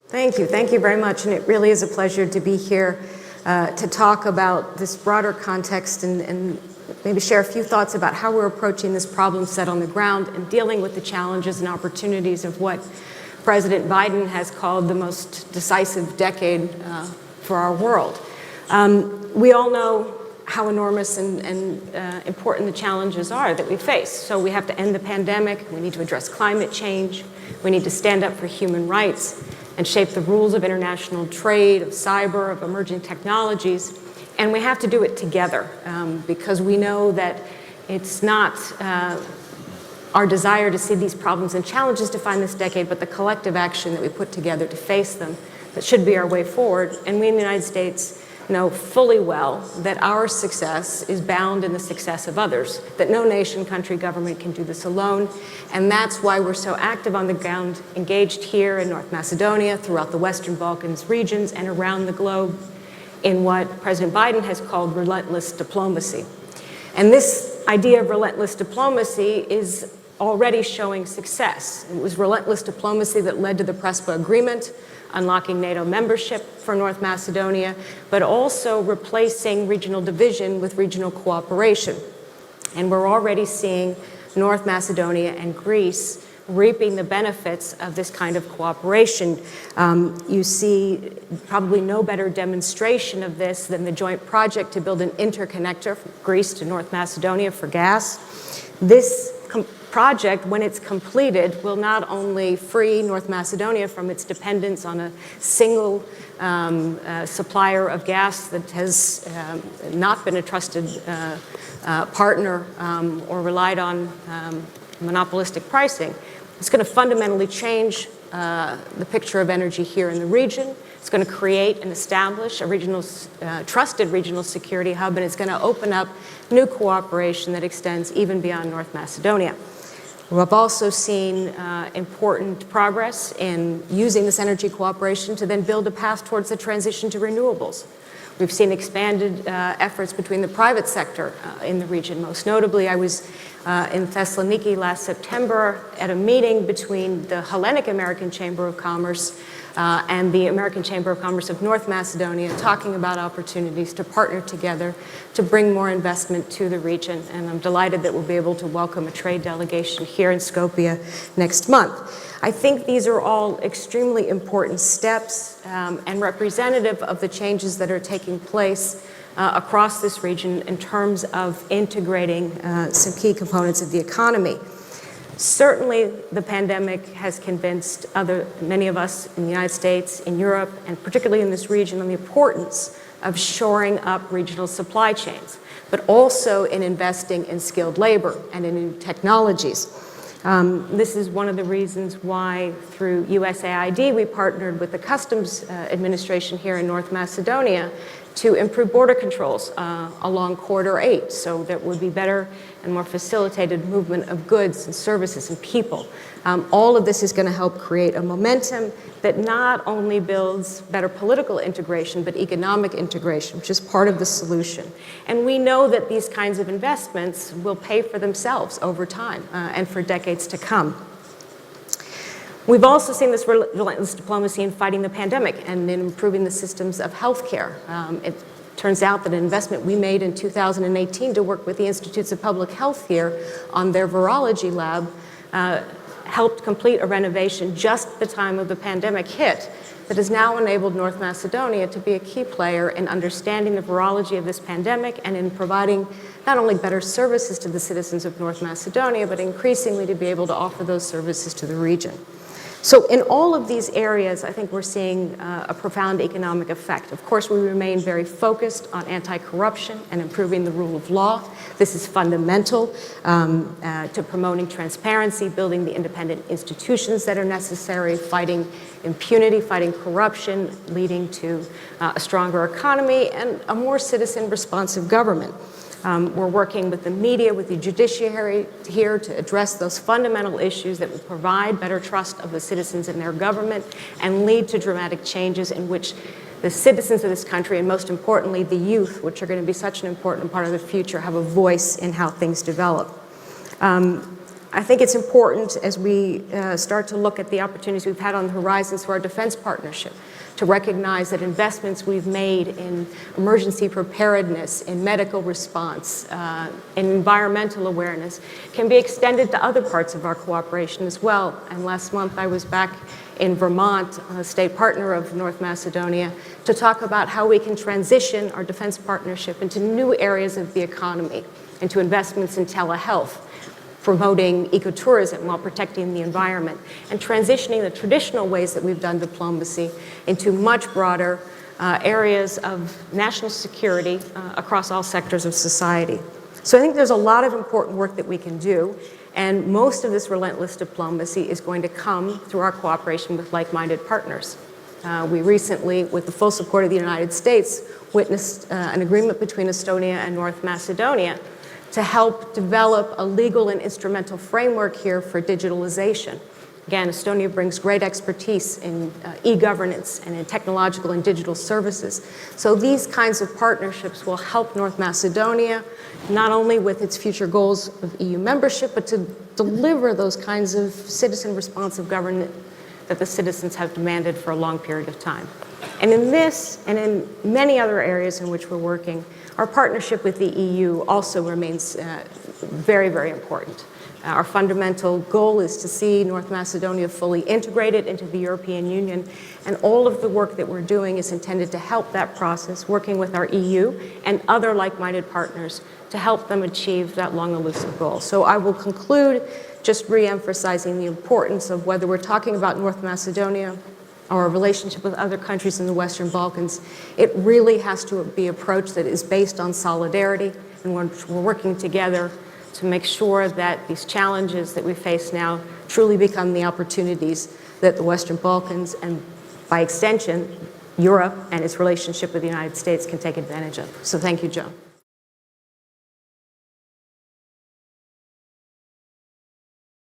Thank you very much. And it really is a pleasure to be here to talk about this broader context and maybe share a few thoughts about how we're approaching this problem set on the ground and dealing with the challenges and opportunities of what President Biden has called the most decisive decade for our world. We all know how enormous and important the challenges are that we face. So we have to end the pandemic, we need to address climate change, we need to stand up for human rights and shape the rules of international trade, of cyber, of emerging technologies. And we have to do it together because we know that it's not our desire to see these problems and challenges define this decade, but the collective action that we put together to face them that should be our way forward. And we in the United States know fully well that our success is bound in the success of others, that no nation, country, government can do this alone. And that's why we're so active on the ground, engaged here in North Macedonia, throughout the Western Balkans regions, and around the globe in what President Biden has called relentless diplomacy. And this idea of relentless diplomacy is already showing success. It was relentless diplomacy that led to the Prespa Agreement, unlocking NATO membership for North Macedonia, but also replacing regional division with regional cooperation. And we're already seeing North Macedonia and Greece reaping the benefits of this kind of cooperation. You see probably no better demonstration of this than the joint project to build an interconnector from Greece to North Macedonia for gas. This project, when it's completed, will not only free North Macedonia from its dependence on a single supplier of gas that has not been a trusted partner or relied on monopolistic pricing. It's going to fundamentally change the picture of energy here in the region. It's going to create and establish a regional, trusted regional security hub, and it's going to open up new cooperation that extends even beyond North Macedonia. We've also seen important progress in using this energy cooperation to then build a path towards the transition to renewables. We've seen expanded efforts between the private sector in the region. Most notably, I was in Thessaloniki last September at a meeting between the Hellenic American Chamber of Commerce and the American Chamber of Commerce of North Macedonia, talking about opportunities to partner together to bring more investment to the region. And I'm delighted that we'll be able to welcome a trade delegation here in Skopje next month. I think these are all extremely important steps and representative of the changes that are taking place across this region in terms of integrating some key components of the economy. Certainly, the pandemic has convinced many of us in the United States, in Europe, and particularly in this region on the importance of shoring up regional supply chains, but also in investing in skilled labor and in new technologies. This is one of the reasons why through USAID we partnered with the Customs Administration here in North Macedonia to improve border controls along Corridor 8 so that would be better and more facilitated movement of goods and services and people. All of this is going to help create a momentum that not only builds better political integration, but economic integration, which is part of the solution. And we know that these kinds of investments will pay for themselves over time and for decades to come. We've also seen this relentless diplomacy in fighting the pandemic and in improving the systems of healthcare. It turns out that an investment we made in 2018 to work with the Institutes of Public Health here on their virology lab helped complete a renovation just at the time of the pandemic hit that has now enabled North Macedonia to be a key player in understanding the virology of this pandemic and in providing not only better services to the citizens of North Macedonia, but increasingly to be able to offer those services to the region. So in all of these areas, I think we're seeing a profound economic effect. Of course, we remain very focused on anti-corruption and improving the rule of law. This is fundamental to promoting transparency, building the independent institutions that are necessary, fighting impunity, fighting corruption, leading to a stronger economy and a more citizen-responsive government. We're working with the media, with the judiciary here to address those fundamental issues that will provide better trust of the citizens in their government and lead to dramatic changes in which the citizens of this country, and most importantly, the youth, which are going to be such an important part of the future, have a voice in how things develop. I think it's important as we start to look at the opportunities we've had on the horizons for our defense partnership to recognize that investments we've made in emergency preparedness, in medical response, in environmental awareness can be extended to other parts of our cooperation as well. And last month I was back in Vermont, a state partner of North Macedonia, to talk about how we can transition our defense partnership into new areas of the economy, into investments in telehealth, promoting ecotourism while protecting the environment, and transitioning the traditional ways that we've done diplomacy into much broader areas of national security across all sectors of society. So I think there's a lot of important work that we can do, and most of this relentless diplomacy is going to come through our cooperation with like-minded partners. We recently, with the full support of the United States, witnessed an agreement between Estonia and North Macedonia to help develop a legal and instrumental framework here for digitalization. Again, Estonia brings great expertise in e-governance and in technological and digital services. So these kinds of partnerships will help North Macedonia, not only with its future goals of EU membership, but to deliver those kinds of citizen-responsive government that the citizens have demanded for a long period of time. And in this, and in many other areas in which we're working, our partnership with the EU also remains very, very important. Our fundamental goal is to see North Macedonia fully integrated into the European Union, and all of the work that we're doing is intended to help that process, working with our EU and other like-minded partners to help them achieve that long elusive goal. So I will conclude just re-emphasizing the importance of whether we're talking about North Macedonia or our relationship with other countries in the Western Balkans, it really has to be an approach that is based on solidarity, and we're working together to make sure that these challenges that we face now truly become the opportunities that the Western Balkans, and by extension, Europe and its relationship with the United States, can take advantage of. So thank you, Joe.